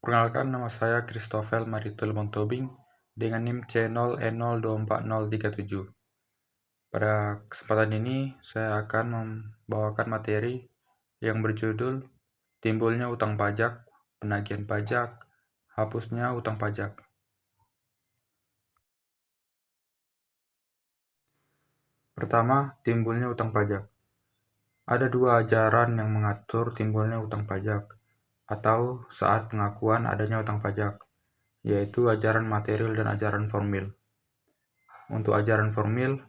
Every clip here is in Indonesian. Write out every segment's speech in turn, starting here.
Perkenalkan, nama saya Christopher Maritul Montobing dengan NIM C0E02437. Pada kesempatan ini, saya akan membawakan materi yang berjudul Timbulnya Utang Pajak, Penagihan Pajak, Hapusnya Utang Pajak. Pertama, timbulnya utang pajak. Ada dua ajaran yang mengatur timbulnya utang pajak, atau saat pengakuan adanya utang pajak, yaitu ajaran material dan ajaran formil. Untuk ajaran formil,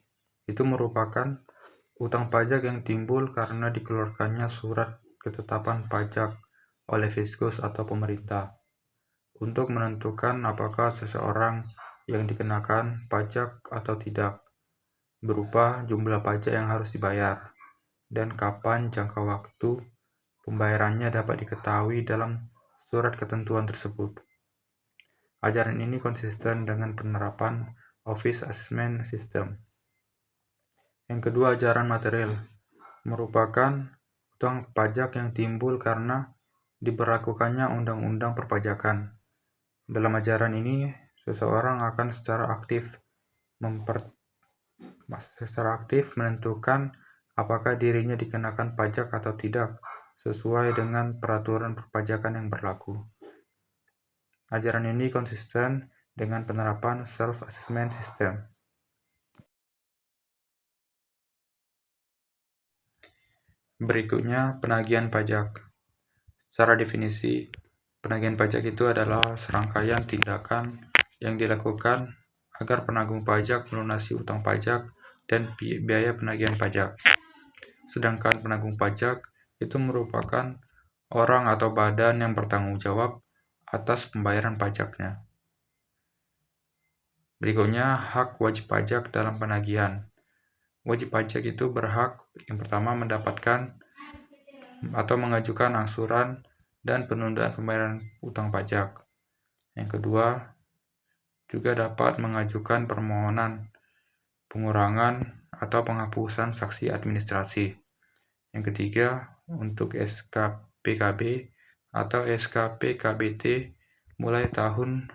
itu merupakan utang pajak yang timbul karena dikeluarkannya surat ketetapan pajak oleh fiskus atau pemerintah untuk menentukan apakah seseorang yang dikenakan pajak atau tidak, berupa jumlah pajak yang harus dibayar, dan kapan jangka waktu pembayarannya dapat diketahui dalam surat ketentuan tersebut. Ajaran ini konsisten dengan penerapan Office Assessment System. Yang kedua, ajaran material merupakan utang pajak yang timbul karena diberlakukannya undang-undang perpajakan. Dalam ajaran ini, seseorang akan secara aktif menentukan apakah dirinya dikenakan pajak atau tidak sesuai dengan peraturan perpajakan yang berlaku. Ajaran ini konsisten dengan penerapan Self-Assessment System. Berikutnya, penagihan pajak. Secara definisi, penagihan pajak itu adalah serangkaian tindakan yang dilakukan agar penanggung pajak melunasi utang pajak dan biaya penagihan pajak. Sedangkan penanggung pajak itu merupakan orang atau badan yang bertanggung jawab atas pembayaran pajaknya. Berikutnya, hak wajib pajak dalam penagihan. Wajib pajak itu berhak yang pertama mendapatkan atau mengajukan angsuran dan penundaan pembayaran utang pajak. Yang kedua, juga dapat mengajukan permohonan pengurangan atau penghapusan sanksi administrasi. Yang ketiga, untuk SKPKB atau SKPKBT mulai tahun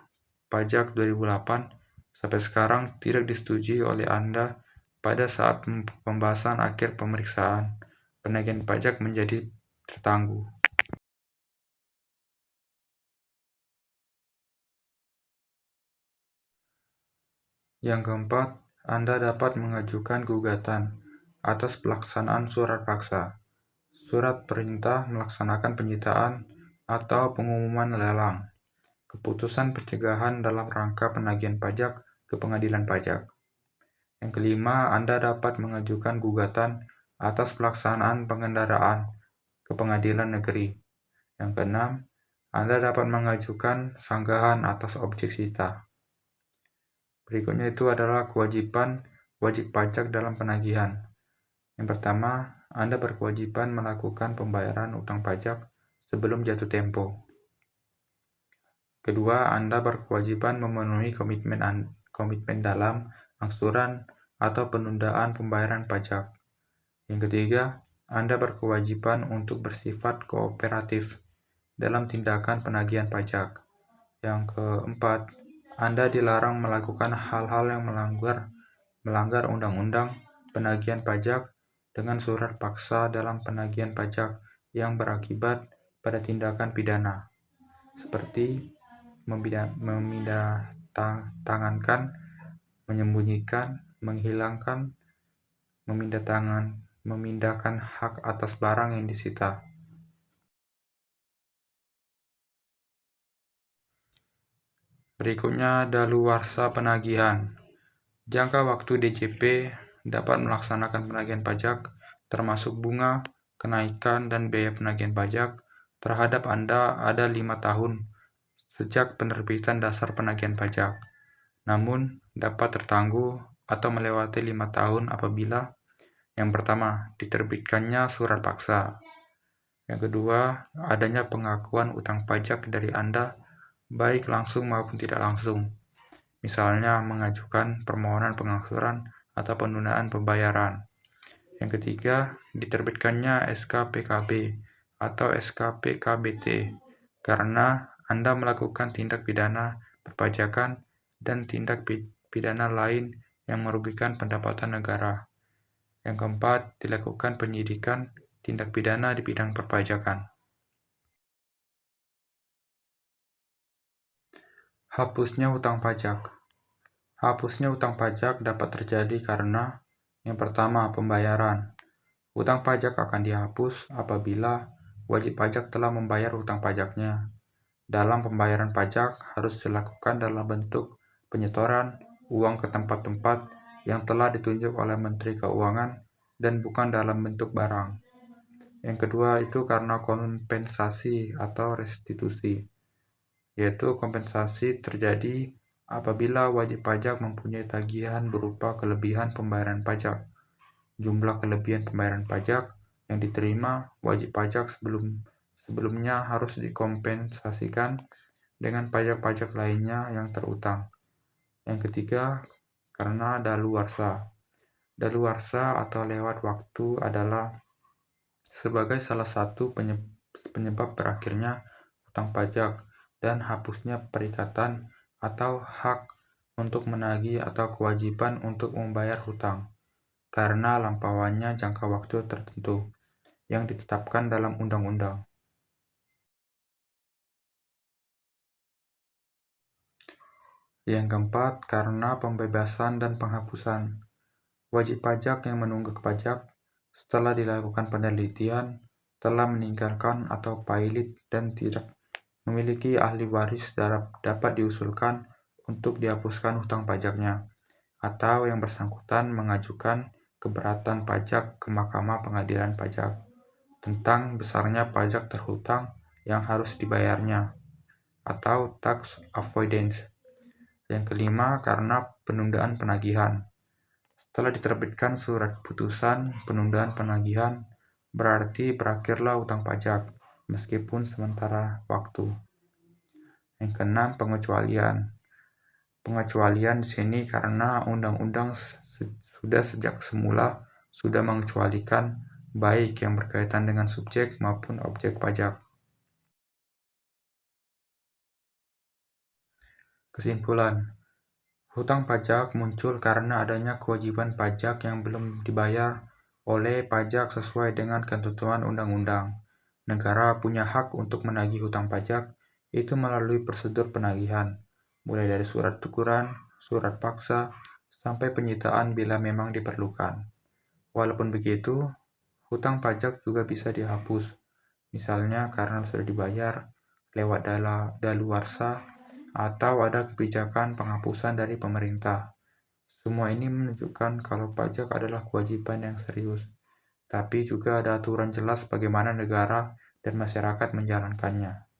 pajak 2008 sampai sekarang tidak disetujui oleh Anda pada saat pembahasan akhir pemeriksaan penagihan pajak menjadi tertangguh. Yang keempat, Anda dapat mengajukan gugatan atas pelaksanaan surat paksa, surat perintah melaksanakan penyitaan atau pengumuman lelang, keputusan pencegahan dalam rangka penagihan pajak ke pengadilan pajak. Yang kelima, Anda dapat mengajukan gugatan atas pelaksanaan pengendaraan ke pengadilan negeri. Yang keenam, Anda dapat mengajukan sanggahan atas objek sita. Berikutnya itu adalah kewajiban wajib pajak dalam penagihan. Yang pertama, Anda berkewajiban melakukan pembayaran utang pajak sebelum jatuh tempo. Kedua, Anda berkewajiban memenuhi komitmen dalam angsuran atau penundaan pembayaran pajak. Yang ketiga, Anda berkewajiban untuk bersifat kooperatif dalam tindakan penagihan pajak. Yang keempat, Anda dilarang melakukan hal-hal yang melanggar undang-undang penagihan pajak dengan surat paksa dalam penagihan pajak yang berakibat pada tindakan pidana, seperti memindahtangankan, menyembunyikan, menghilangkan, memindahkan hak atas barang yang disita. Berikutnya, daluarsa penagihan. Jangka waktu DJP dapat melaksanakan penagihan pajak, termasuk bunga, kenaikan, dan biaya penagihan pajak terhadap Anda ada 5 tahun sejak penerbitan dasar penagihan pajak. Namun, dapat tertangguh atau melewati 5 tahun apabila yang pertama, diterbitkannya surat paksa. Yang kedua, adanya pengakuan utang pajak dari Anda baik langsung maupun tidak langsung. Misalnya mengajukan permohonan pengangsuran atau penundaan pembayaran. Yang ketiga, diterbitkannya SKPKB atau SKPKBT karena Anda melakukan tindak pidana perpajakan dan tindak pidana lain yang merugikan pendapatan negara. Yang keempat, dilakukan penyidikan tindak pidana di bidang perpajakan. Hapusnya hutang pajak. Hapusnya hutang pajak dapat terjadi karena yang pertama, pembayaran. Hutang pajak akan dihapus apabila wajib pajak telah membayar hutang pajaknya. Dalam pembayaran pajak harus dilakukan dalam bentuk penyetoran uang ke tempat-tempat yang telah ditunjuk oleh Menteri Keuangan dan bukan dalam bentuk barang. Yang kedua itu karena kompensasi atau restitusi, yaitu kompensasi terjadi apabila wajib pajak mempunyai tagihan berupa kelebihan pembayaran pajak. Jumlah kelebihan pembayaran pajak yang diterima wajib pajak sebelumnya harus dikompensasikan dengan pajak-pajak lainnya yang terutang. Yang ketiga, karena daluarsa. Daluarsa atau lewat waktu adalah sebagai salah satu penyebab berakhirnya hutang pajak dan hapusnya perikatan atau hak untuk menagih atau kewajiban untuk membayar hutang karena lampauannya jangka waktu tertentu yang ditetapkan dalam undang-undang. Yang keempat, karena pembebasan dan penghapusan. Wajib pajak yang menunggak pajak setelah dilakukan penelitian telah meninggalkan atau pailit dan tidak memiliki ahli waris dapat diusulkan untuk dihapuskan hutang pajaknya, atau yang bersangkutan mengajukan keberatan pajak ke Mahkamah Pengadilan Pajak tentang besarnya pajak terhutang yang harus dibayarnya, atau tax avoidance. Yang kelima, karena penundaan penagihan. Setelah diterbitkan surat keputusan penundaan penagihan, berarti berakhirlah hutang pajak, meskipun sementara waktu. Yang keenam, pengecualian. Pengecualian di sini karena undang-undang sudah sejak semula sudah mengecualikan baik yang berkaitan dengan subjek maupun objek pajak. Kesimpulan, hutang pajak muncul karena adanya kewajiban pajak yang belum dibayar oleh pajak sesuai dengan ketentuan undang-undang. Negara punya hak untuk menagih hutang pajak itu melalui prosedur penagihan, mulai dari surat teguran, surat paksa, sampai penyitaan bila memang diperlukan. Walaupun begitu, hutang pajak juga bisa dihapus, misalnya karena sudah dibayar lewat daluarsa atau ada kebijakan penghapusan dari pemerintah. Semua ini menunjukkan kalau pajak adalah kewajiban yang serius, tapi juga ada aturan jelas bagaimana negara dan masyarakat menjalankannya.